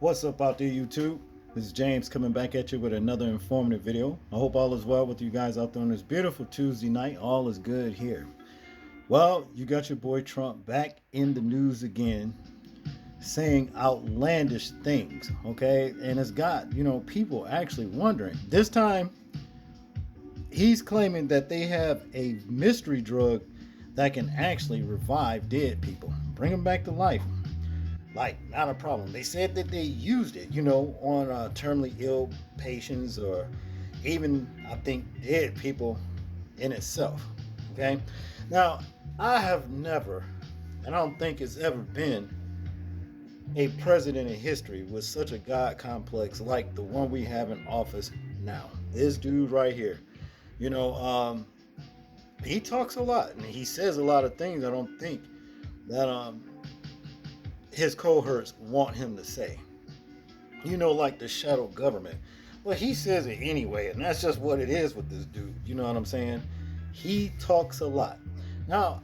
What's up out there, YouTube? This is James coming back at you with another informative video. I hope all is well with you guys out there on this beautiful Tuesday night. All is good here. Well, you got your boy Trump back in the news again, saying outlandish things, okay? And it's got, people actually wondering. This time, he's claiming that they have a mystery drug that can actually revive dead people, bring them back to life. Like, not a problem. They said that they used it, on terminally ill patients or even, I think, dead people in itself. Okay? Now, I have never, and I don't think it's ever been, a president in history with such a God complex like the one we have in office now. This dude right here. You know, he talks a lot and he says a lot of things I don't think that his cohorts want him to say. Like the shadow government. But he says it anyway, and that's just what it is with this dude. You know what I'm saying? He talks a lot. Now,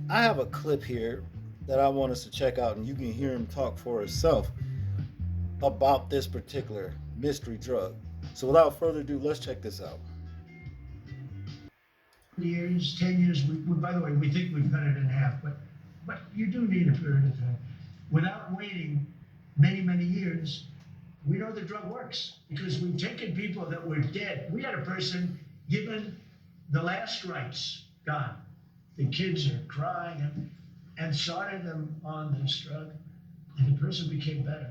I have a clip here that I want us to check out, and you can hear him talk for himself about this particular mystery drug. So without further ado, let's check this out. Years, 10 years, by the way, we think we've cut it in half, but you do need a period of time. Without waiting many, many years, we know the drug works because we've taken people that were dead. We had a person given the last rites, gone. The kids are crying and started them on this drug, and the person became better.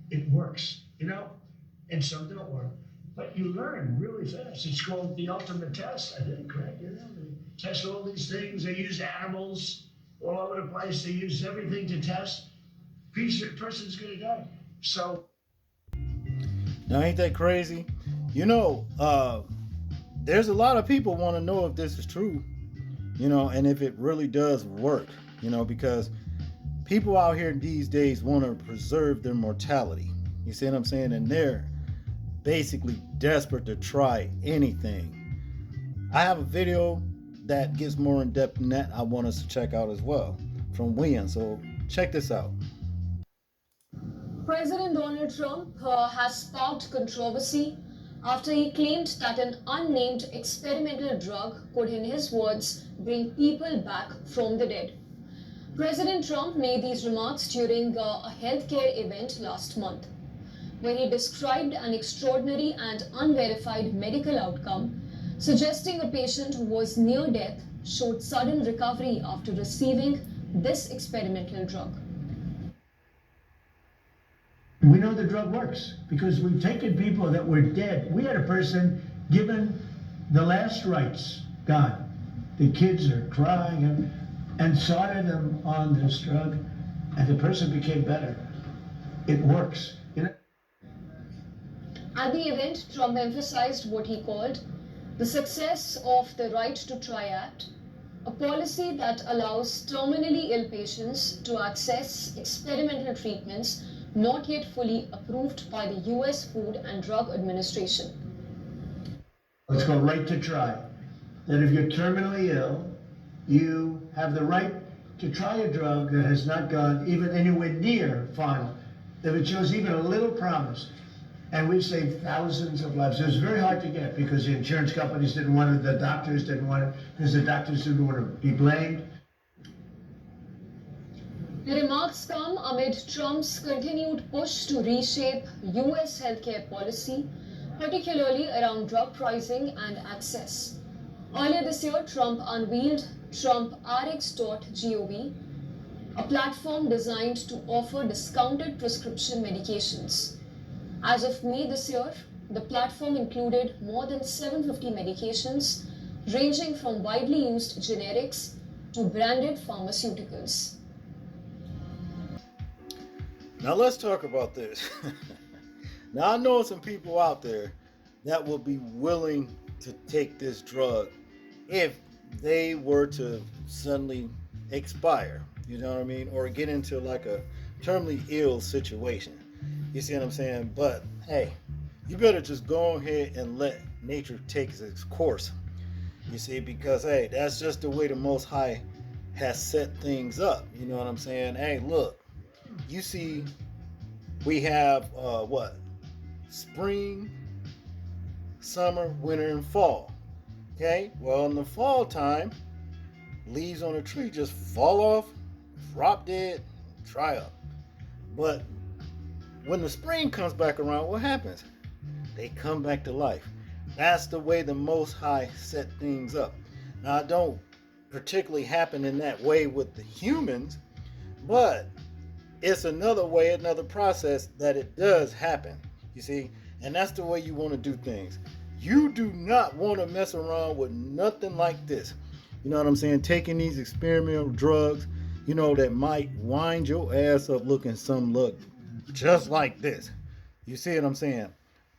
It works, and some don't work. But you learn really fast. It's called the ultimate test, I think, right? They test all these things. They use animals all over the place. They use everything to test. Person's gonna die. So now, ain't that crazy? There's a lot of people want to know if this is true, and if it really does work, because people out here these days want to preserve their mortality. You see what I'm saying? And they're basically desperate to try anything. I have a video that gets more in depth than that I want us to check out as well from William. So check this out. President Donald Trump has sparked controversy after he claimed that an unnamed experimental drug could, in his words, bring people back from the dead. President Trump made these remarks during a healthcare event last month, where he described an extraordinary and unverified medical outcome, suggesting a patient who was near death showed sudden recovery after receiving this experimental drug. we know the drug works because we've taken people that were dead. We had a person given the last rites, gone. The kids are crying and started them on this drug, and the person became better. It works. At the event, Trump emphasized what he called the success of the Right to Try Act, a policy that allows terminally ill patients to access experimental treatments not yet fully approved by the US Food and Drug Administration. It's called Right to Try. That if you're terminally ill, you have the right to try a drug that has not gone even anywhere near final. If it shows even a little promise, and we've saved thousands of lives. It was very hard to get because the insurance companies didn't want it, the doctors didn't want it, because the doctors didn't want to be blamed. The remarks come amid Trump's continued push to reshape US healthcare policy, particularly around drug pricing and access. Earlier this year, Trump unveiled TrumpRx.gov, a platform designed to offer discounted prescription medications. As of May this year, the platform included more than 750 medications, ranging from widely used generics to branded pharmaceuticals. Now let's talk about this. Now I know some people out there that will be willing to take this drug if they were to suddenly expire, you know what I mean, or get into like a terminally ill situation. You see what I'm saying? But hey, you better just go ahead and let nature take its course. You see, because hey, that's just the way the Most High has set things up. You know what I'm saying? Hey, look, you see We have what? Spring, summer, winter, and fall. Okay, well, in the fall time, leaves on a tree just fall off, drop dead, dry up. But when the spring comes back around, what happens? They come back to life. That's the way the Most High set things up. Now, it don't particularly happen in that way with the humans, but it's another way, another process that it does happen. You see, and that's the way you want to do things. You do not want to mess around with nothing like this. You know what I'm saying? Taking these experimental drugs, that might wind your ass up looking some look just like this. You see what I'm saying?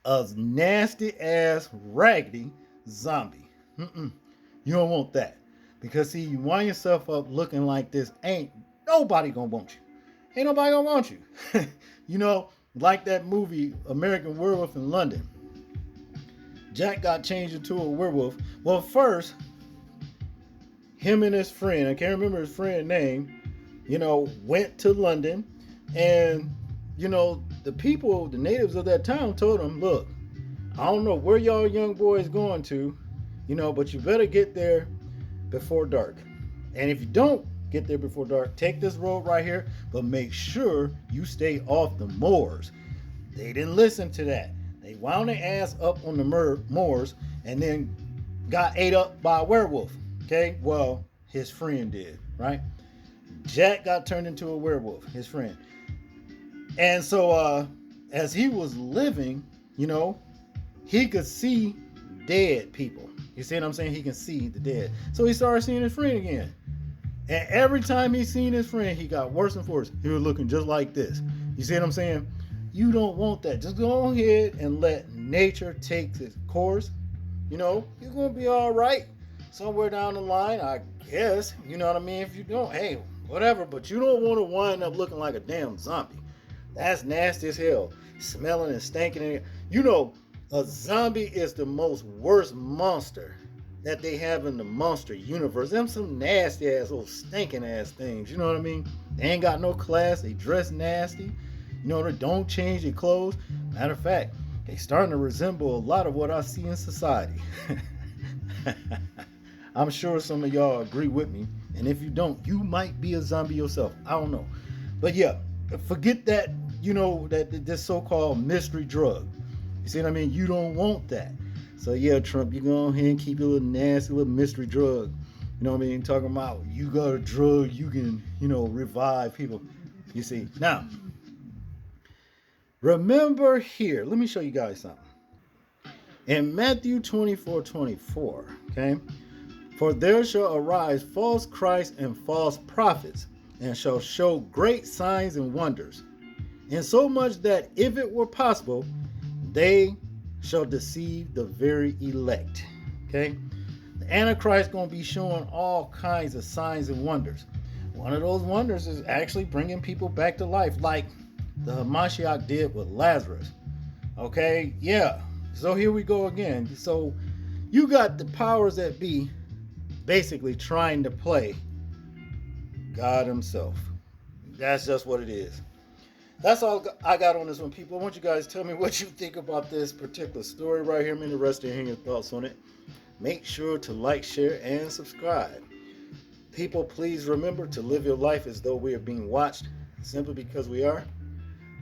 A nasty ass, raggedy zombie. Mm-mm. You don't want that. Because, see, you wind yourself up looking like this, ain't nobody gonna want you. Ain't nobody gonna want you. Like that movie, American Werewolf in London. Jack got changed into a werewolf. Well, first, him and his friend, I can't remember his friend's name, went to London. And, the people, the natives of that town told him, look, I don't know where y'all young boys going to, but you better get there before dark. And if you don't get there before dark, take this road right here, but make sure you stay off the moors. They didn't listen to that. They wound their ass up on the moors and then got ate up by a werewolf. Okay, well, his friend did, right? Jack got turned into a werewolf, his friend. And so as he was living, he could see dead people. You see what I'm saying? He can see the dead. So he started seeing his friend again. And every time he seen his friend, he got worse and worse. He was looking just like this. You see what I'm saying? You don't want that. Just go ahead and let nature take its course. You're going to be all right somewhere down the line, I guess. You know what I mean? If you don't, hey, whatever. But you don't want to wind up looking like a damn zombie. That's nasty as hell. Smelling and stinking. A zombie is the most worst monster that they have in the monster universe. Them some nasty ass, old stinking ass things. You know what I mean? They ain't got no class. They dress nasty. They don't change their clothes. Matter of fact, they starting to resemble a lot of what I see in society. I'm sure some of y'all agree with me. And if you don't, you might be a zombie yourself. I don't know. But yeah, forget that, this so-called mystery drug. You see what I mean? You don't want that. So yeah, Trump, you go ahead and keep your little nasty little mystery drug. You know what I mean? Talking about you got a drug, you can, revive people. You see? Now, remember here, let me show you guys something. In Matthew 24:24, okay? For there shall arise false Christs and false prophets, and shall show great signs and wonders, insomuch that if it were possible, they shall deceive the very elect. Okay? The Antichrist going to be showing all kinds of signs and wonders. One of those wonders is actually bringing people back to life, like the Hamashiach did with Lazarus. Okay? Yeah. So here we go again. So you got the powers that be basically trying to play God himself. That's just what it is. That's all I got on this one, people. I want you guys to tell me what you think about this particular story right here. I'm interested in hearing your thoughts on it. Make sure to like, share, and subscribe. People, please remember to live your life as though we are being watched, simply because we are.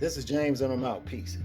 This is James, and I'm out. Peace.